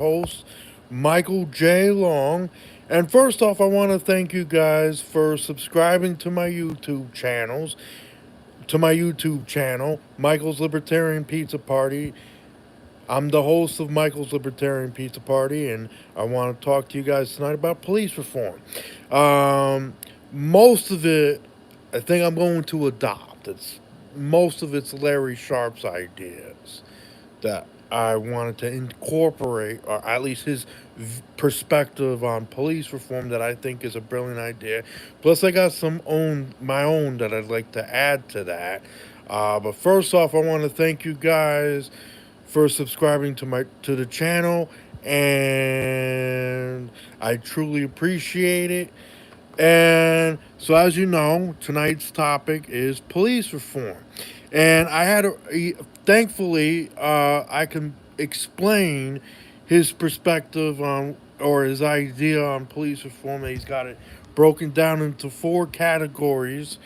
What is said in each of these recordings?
host, Michael J. Long. And first off, I want to thank you guys for subscribing to my YouTube channel, Michaels Libertarian Pizza Party. I'm the host of Michaels Libertarian Pizza Party, and I want to talk to you guys tonight about police reform. Um, Most of it, I think I'm going to adopt. Most of it's Larry Sharp's ideas that I wanted to incorporate, or at least his perspective on police reform that I think is a brilliant idea. Plus, I got my own that I'd like to add to that. But first off, I want to thank you guys for subscribing to the channel, and I truly appreciate it. And so, as you know, tonight's topic is police reform. And thankfully, I can explain his perspective on, or his idea on police reform. He's got it broken down into four categories,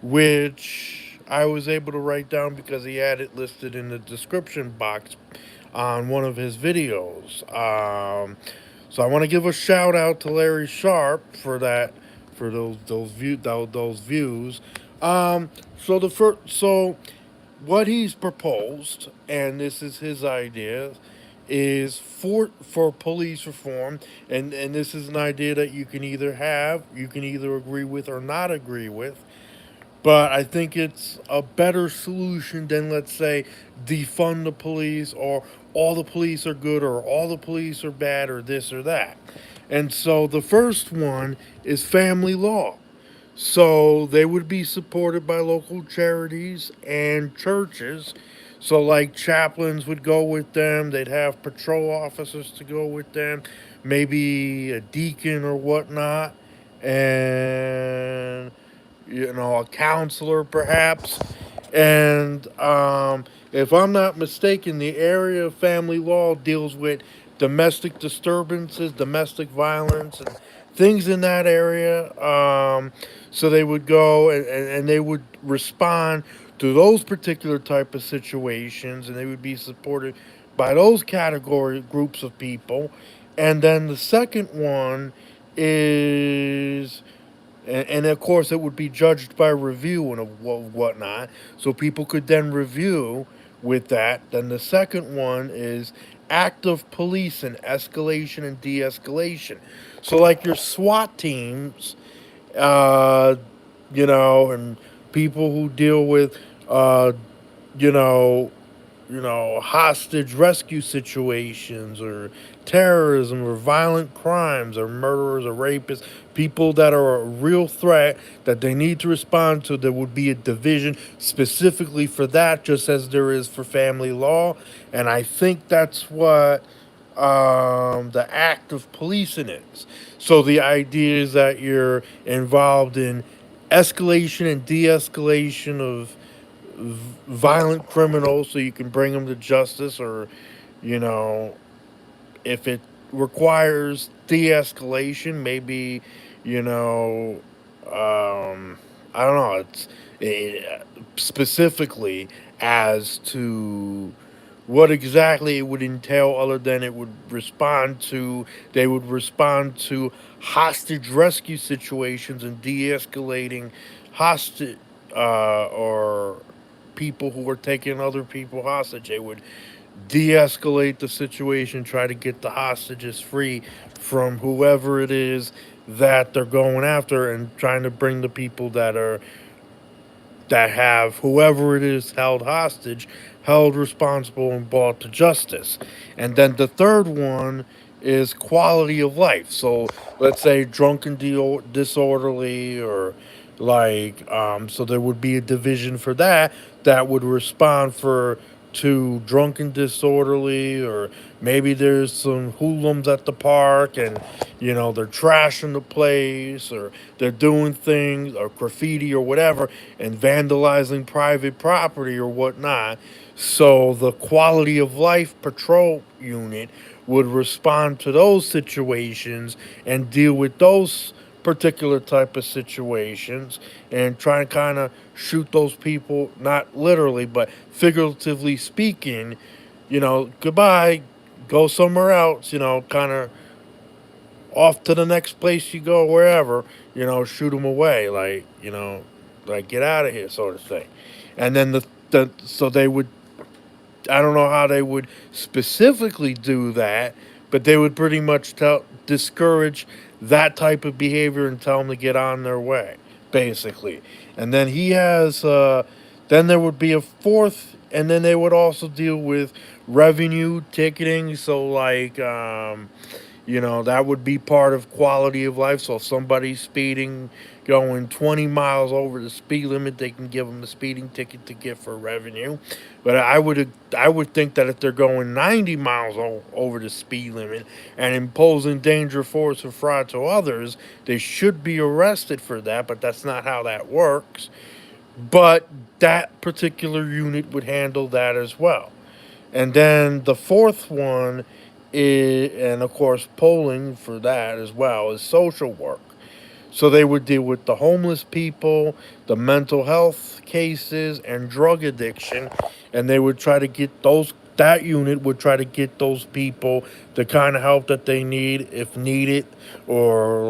which I was able to write down because he had it listed in the description box on one of his videos. So I want to give a shout out to Larry Sharp for that, for those views. Um, so what he's proposed, and this is his idea, is for police reform, and this is an idea that you can either agree with or not agree with. But I think it's a better solution than, let's say, defund the police, or all the police are good, or all the police are bad, or this or that. And so the first one is family law. So they would be supported by local charities and churches. So, like, chaplains would go with them, they'd have patrol officers to go with them, maybe a deacon or whatnot, and a counselor perhaps. And if I'm not mistaken, the area of family law deals with domestic disturbances, domestic violence, and things in that area. So they would go and they would respond to those particular type of situations, and they would be supported by those category groups of people. And then the second one is, and of course, it would be judged by review and whatnot. So people could then review with that. Then the second one is active policing, escalation and de-escalation. So, like your SWAT teams, uh, and people who deal with, uh, you know, hostage rescue situations, or terrorism, or violent crimes, or murderers, or rapists, people that are a real threat that they need to respond to. There would be a division specifically for that, just as there is for family law. And I think that's what the act of policing is. So the idea is that you're involved in escalation and de escalation of violent criminals so you can bring them to justice, or you know if it requires de-escalation, maybe, you know I don't know, it's specifically as to what exactly it would entail, other than they would respond to hostage rescue situations and de-escalating hostage, or people who are taking other people hostage. They would de-escalate the situation, try to get the hostages free from whoever it is that they're going after, and trying to bring the people that have whoever it is held hostage held responsible and brought to justice. And then the third one is quality of life. So let's say drunken disorderly, or like, so there would be a division for that would respond for to drunken disorderly, or maybe there's some hoodlums at the park, and they're trashing the place, or they're doing things, or graffiti or whatever, and vandalizing private property or whatnot. So the quality of life patrol unit would respond to those situations and deal with those particular type of situations, and try to kind of shoot those people, not literally but figuratively speaking, goodbye, go somewhere else, kind of off to the next place you go, wherever, shoot them away, like get out of here, sort of thing. And then so they would, I don't know how they would specifically do that, but they would pretty much discourage that type of behavior and tell them to get on their way, basically. And then then there would be a fourth, and then they would also deal with revenue ticketing. So, that would be part of quality of life. So if somebody's speeding, going 20 miles over the speed limit, they can give them a speeding ticket to get for revenue. But I would think that if they're going 90 miles over the speed limit and imposing danger, force, or fraud to others, they should be arrested for that. But that's not how that works. But that particular unit would handle that as well. And then the fourth one is, and of course, polling for that as well, is social work. So they would deal with the homeless people, the mental health cases, and drug addiction, and they would try to get those. That unit would try to get those people the kind of help that they need, if needed, or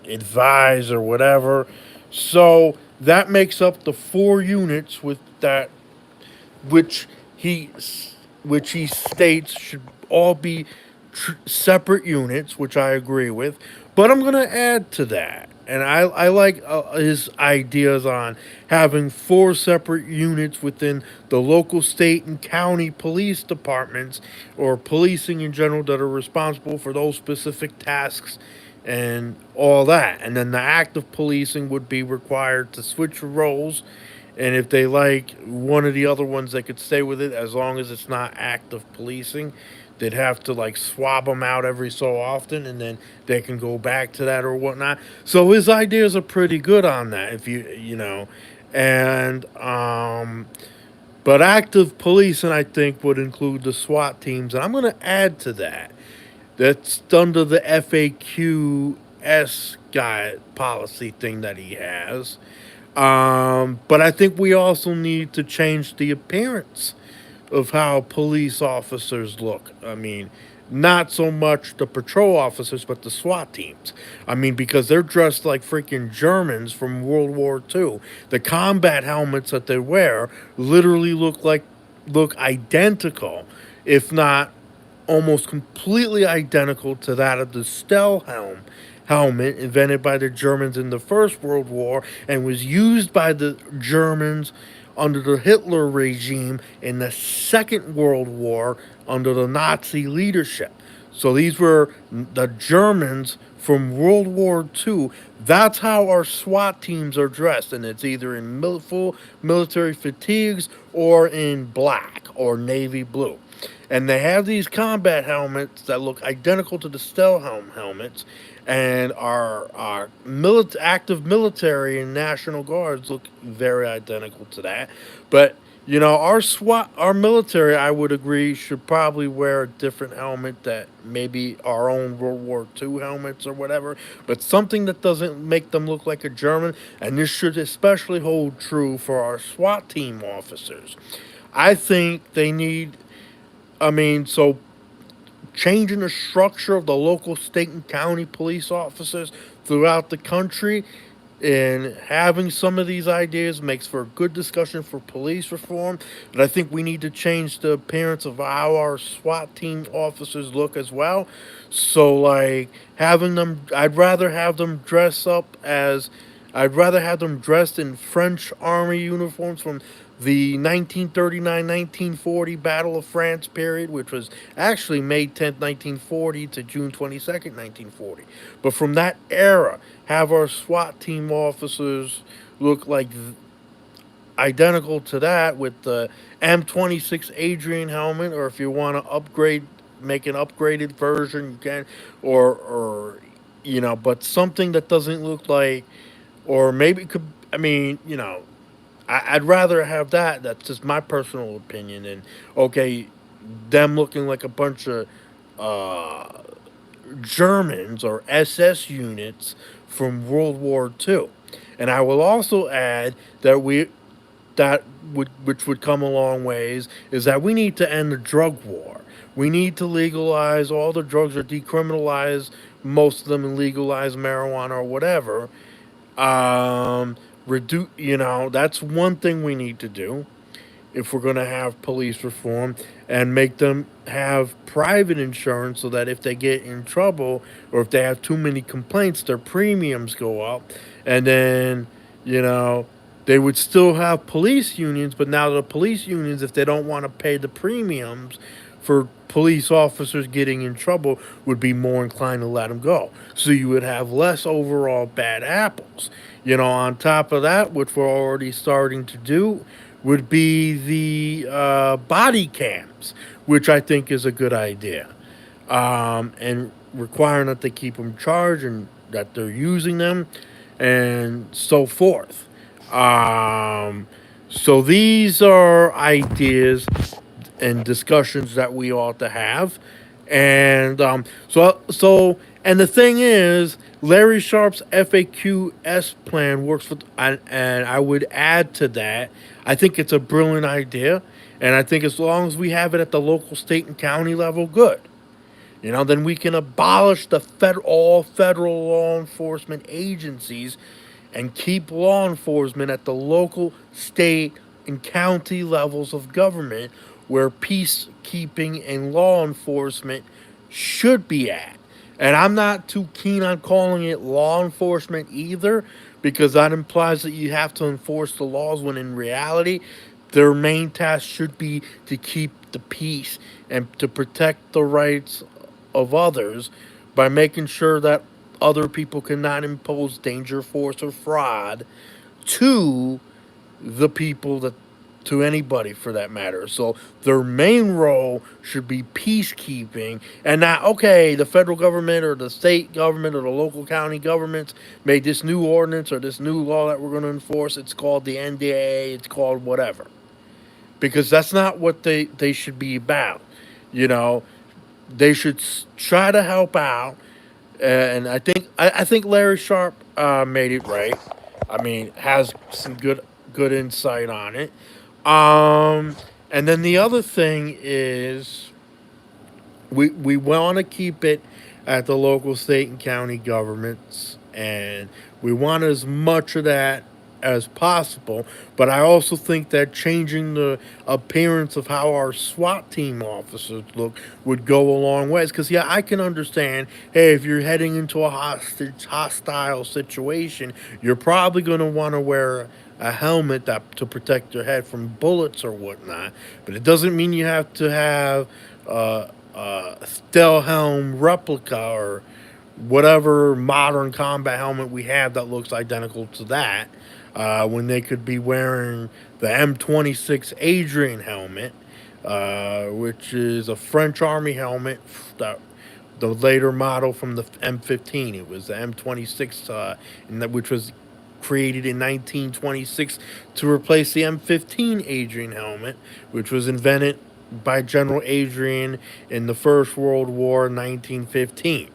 advise or whatever. So that makes up the four units with that, which he which he states should all be separate units, which I agree with. But I'm going to add to that, and I like his ideas on having four separate units within the local, state, and county police departments, or policing in general, that are responsible for those specific tasks and all that. And then the active policing would be required to switch roles, and if they like one of the other ones, they could stay with it as long as it's not active policing. They'd have to like swab them out every so often, and then they can go back to that or whatnot. So his ideas are pretty good on that, if and but active policing, I think, would include the SWAT teams, and I'm going to add to that. That's under the FAQS guide policy thing that he has. But I think we also need to change the appearance of how police officers look. I mean, not so much the patrol officers, but the SWAT teams. I mean, because they're dressed like freaking Germans from World War II. The combat helmets that they wear literally look identical, if not almost completely identical to that of the helmet invented by the Germans in the First World War and was used by the Germans under the Hitler regime in the Second World War under the Nazi leadership. So these were the Germans from World War II. That's how our SWAT teams are dressed, and it's either in full military fatigues or in black or navy blue. And they have these combat helmets that look identical to the stealth helmets, and our active military and National Guards look very identical to that. But our military, I would agree, should probably wear a different helmet, that maybe our own World War II helmets or whatever, but something that doesn't make them look like a German. And this should especially hold true for our SWAT team officers. I think they need, so changing the structure of the local, state, and county police officers throughout the country, and having some of these ideas makes for a good discussion for police reform. But I think we need to change the appearance of how our SWAT team officers look as well. So, having them, I'd rather have them dressed in French army uniforms from the 1939-1940 Battle of France period, which was actually May 10th, 1940 to June 22nd, 1940. But from that era, have our SWAT team officers look like identical to that, with the M26 Adrian helmet, or if you want to make an upgraded version, you can, but something that doesn't look like, or maybe it could, I'd rather have that. That's just my personal opinion. And okay, them looking like a bunch of uh, Germans or SS units from World War II. And I will also add that which would come a long ways, is that we need to end the drug war. We need to legalize all the drugs or decriminalize most of them and legalize marijuana or whatever. Reduce, that's one thing we need to do if we're going to have police reform, and make them have private insurance so that if they get in trouble or if they have too many complaints, their premiums go up. And then, you know, they would still have police unions, but now the police unions, if they don't want to pay the premiums for police officers getting in trouble, would be more inclined to let them go. So you would have less overall bad apples. On top of that, which we're already starting to do, would be the body cams, which I think is a good idea. And requiring that they keep them charged and that they're using them and so forth. So these are ideas and discussions that we ought to have. And and the thing is, Larry Sharp's FAQS plan works with, and I would add to that, I think it's a brilliant idea. And I think as long as we have it at the local, state, and county level, good. Then we can abolish all federal law enforcement agencies and keep law enforcement at the local, state, and county levels of government where peacekeeping and law enforcement should be at. And I'm not too keen on calling it law enforcement either, because that implies that you have to enforce the laws when in reality, their main task should be to keep the peace and to protect the rights of others by making sure that other people cannot impose danger, force, or fraud to the people, that to anybody for that matter. So their main role should be peacekeeping, and not, okay, the federal government or the state government or the local county governments made this new ordinance or this new law that we're going to enforce. It's called the NDAA, it's called whatever. Because that's not what they should be about. They should try to help out, and I think Larry Sharp made it right. I mean, has some good insight on it. And then the other thing is, we want to keep it at the local, state, and county governments, and we want as much of that as possible. But I also think that changing the appearance of how our SWAT team officers look would go a long ways. Because, yeah, I can understand, hey, if you're heading into a hostile situation, you're probably going to want to wear a helmet to protect your head from bullets or whatnot. But it doesn't mean you have to have Stelhelm replica or whatever modern combat helmet we have that looks identical to that, when they could be wearing the M26 Adrian helmet, which is a French Army helmet, that the later model from the M15. It was the M26, which was created in 1926 to replace the M15 Adrian helmet, which was invented by General Adrian in the First World War in 1915.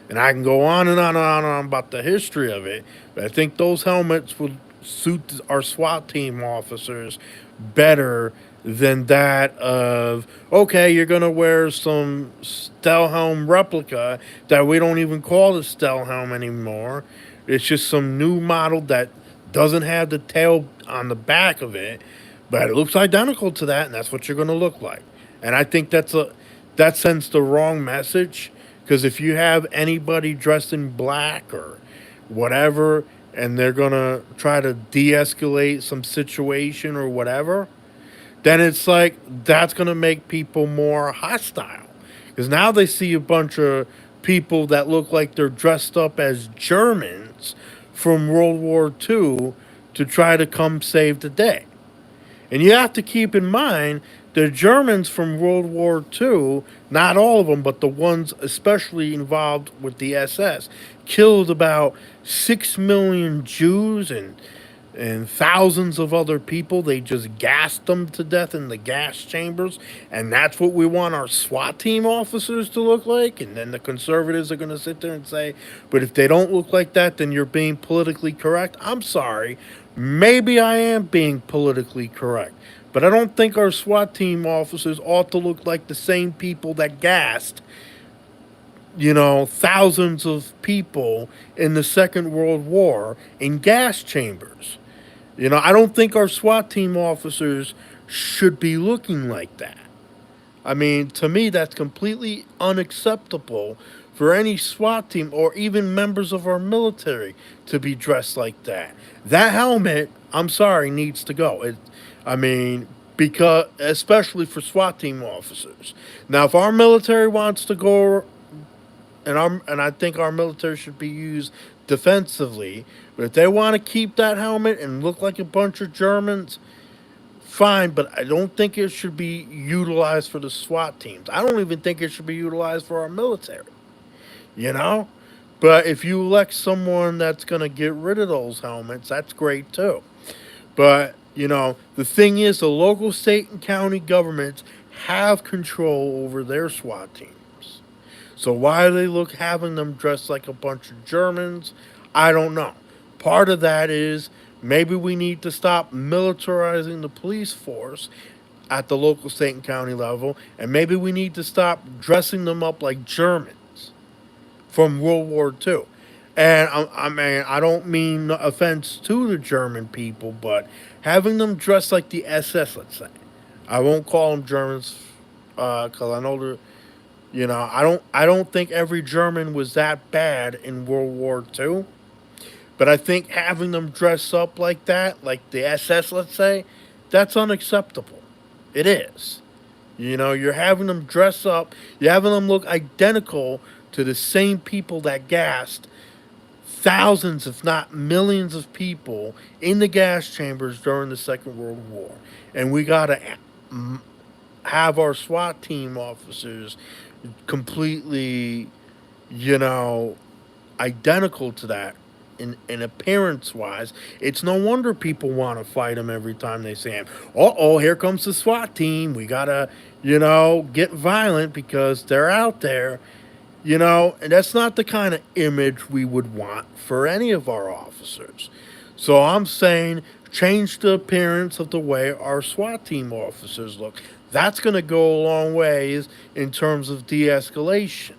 And I can go on and on and on and on about the history of it, but I think those helmets would suit our SWAT team officers better than that of, okay, you're going to wear some Stelhelm replica that we don't even call the Stelhelm anymore. It's just some new model that doesn't have the tail on the back of it, but it looks identical to that, and that's what you're going to look like. And I think that sends the wrong message, because if you have anybody dressed in black or whatever, and they're going to try to de-escalate some situation or whatever, then it's like that's going to make people more hostile. Because now they see a bunch of people that look like they're dressed up as Germans from World War II to try to come save the day. And you have to keep in mind the Germans from World War II, not all of them, but the ones especially involved with the SS, killed about 6 million Jews and thousands of other people. They just gassed them to death in the gas chambers. And that's what we want our SWAT team officers to look like. And then the conservatives are going to sit there and say, but if they don't look like that, then you're being politically correct. I'm sorry. Maybe I am being politically correct. But I don't think our SWAT team officers ought to look like the same people that gassed, thousands of people in the Second World War in gas chambers. I don't think our SWAT team officers should be looking like that. I mean, to me, that's completely unacceptable for any SWAT team or even members of our military to be dressed like that. That helmet, I'm sorry, needs to go. I mean, because especially for SWAT team officers. Now, if our military wants to go, and I think our military should be used defensively, but if they want to keep that helmet and look like a bunch of Germans, fine, but I don't think it should be utilized for the SWAT teams. I don't even think it should be utilized for our military, you know? But if you elect someone that's going to get rid of those helmets, that's great too. But, the thing is, the local, state, and county governments have control over their SWAT teams. So why are they having them dressed like a bunch of Germans? I don't know. Part of that is maybe we need to stop militarizing the police force at the local, state, and county level, and maybe we need to stop dressing them up like Germans from World War II. And I mean, I don't mean no offense to the German people, but having them dressed like the SS, let's say. I won't call them Germans because I know they're, I don't think every German was that bad in World War II. But I think having them dress up like that, like the SS, let's say, that's unacceptable. It is. You're having them dress up, you're having them look identical to the same people that gassed thousands, if not millions, of people in the gas chambers during the Second World War. And we got to have our SWAT team officers completely, you know, identical to that in appearance wise. It's no wonder people want to fight him every time they see him. Oh, here comes the SWAT team. We gotta, get violent because they're out there. And that's not the kind of image we would want for any of our officers. So I'm saying change the appearance of the way our SWAT team officers look. That's going to go a long ways in terms of de escalation.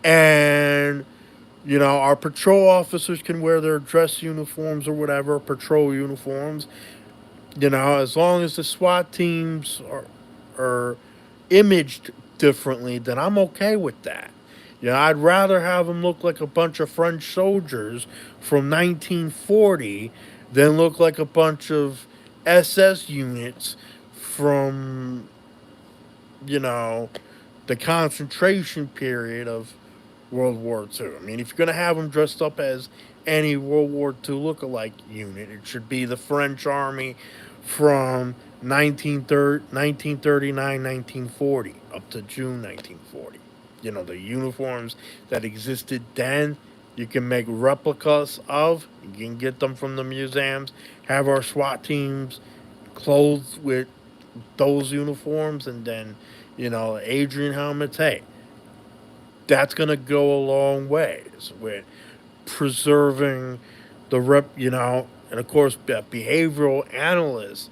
And our patrol officers can wear their dress uniforms or whatever, patrol uniforms. As long as the SWAT teams are imaged differently, then I'm okay with that. I'd rather have them look like a bunch of French soldiers from 1940 than look like a bunch of SS units from, the concentration period of World War II. I mean, if you're going to have them dressed up as any World War II look-alike unit, it should be the French Army from 1939, 1940, up to June 1940. The uniforms that existed then, you can make replicas of. You can get them from the museums. Have our SWAT teams clothed with those uniforms, and then, Adrian helmets. Hey, that's going to go a long ways with preserving and of course, behavioral analysts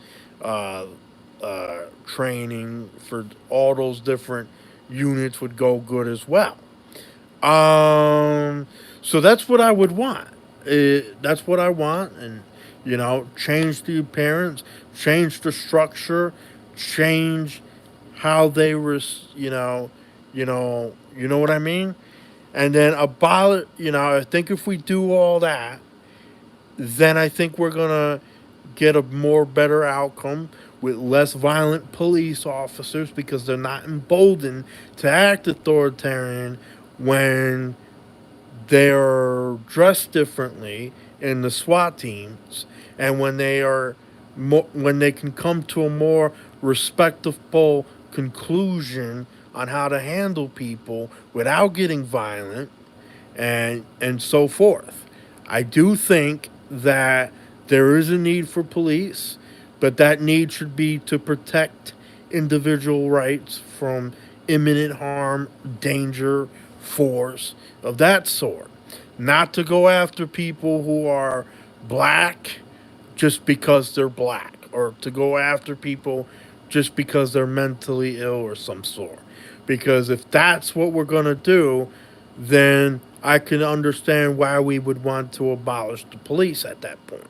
training for all those different units would go good as well. So that's what I would want. That's what I want, and change the appearance, change the structure, change how they were, you know what I mean, and then abolish. I think if we do all that, then I think we're gonna get a more better outcome with less violent police officers because they're not emboldened to act authoritarian when they're dressed differently in the SWAT teams, and when when they can come to a more respectable conclusion on how to handle people without getting violent and so forth. I do think that there is a need for police, but that need should be to protect individual rights from imminent harm, danger, force of that sort. Not to go after people who are black just because they're black. or to go after people just because they're mentally ill or some sort. Because if that's what we're going to do, then I can understand why we would want to abolish the police at that point.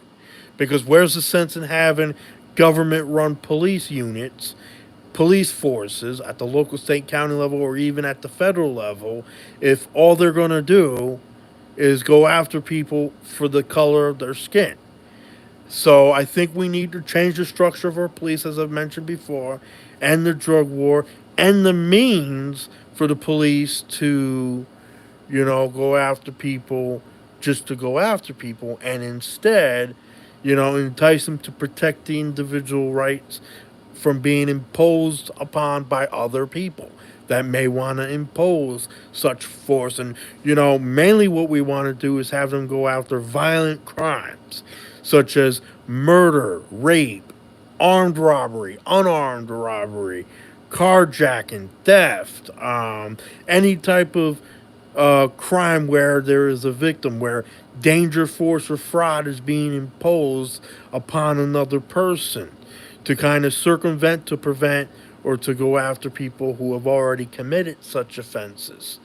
Because where's the sense in having government run police units, police forces at the local, state, county level, or even at the federal level, if all they're going to do is go after people for the color of their skin? So I think we need to change the structure of our police, as I've mentioned before, and the drug war, and the means for the police to, go after people just to go after people, and instead, entice them to protect the individual rights from being imposed upon by other people that may want to impose such force. And, mainly what we want to do is have them go after violent crimes such as murder, rape, armed robbery, unarmed robbery, carjacking, theft, any type of crime where there is a victim, where danger, force, or fraud is being imposed upon another person to kind of circumvent, to prevent, or to go after people who have already committed such offenses.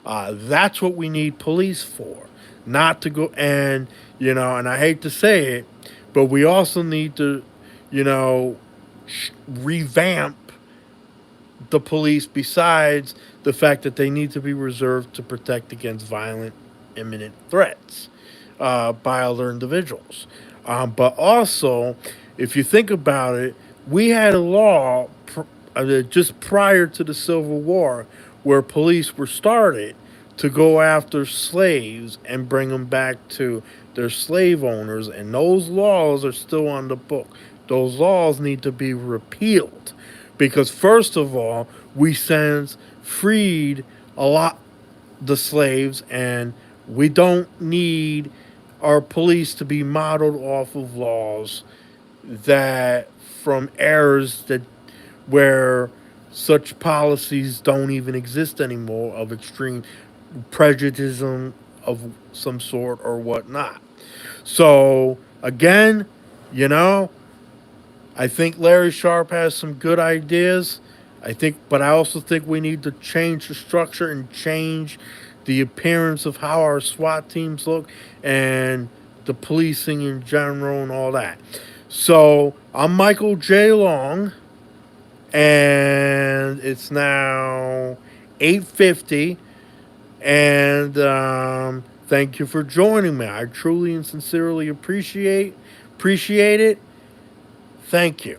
That's what we need police for. Not to go and I hate to say it, but we also need to, revamp the police, besides the fact that they need to be reserved to protect against violent, imminent threats by other individuals. But also, if you think about it, we had a law just prior to the Civil War where police were started to go after slaves and bring them back to their slave owners, and those laws are still on the book. Those laws need to be repealed because, first of all, we since freed a lot the slaves, and we don't need our police to be modeled off of laws that from errors that where such policies don't even exist anymore, of extreme prejudice of some sort or whatnot. So again, you know, I think Larry Sharp has some good ideas. But I also think we need to change the structure and change the appearance of how our SWAT teams look and the policing in general and all that. So I'm Michael J. Long, and it's now 8:50, and thank you for joining me. I truly and sincerely appreciate it. Thank you.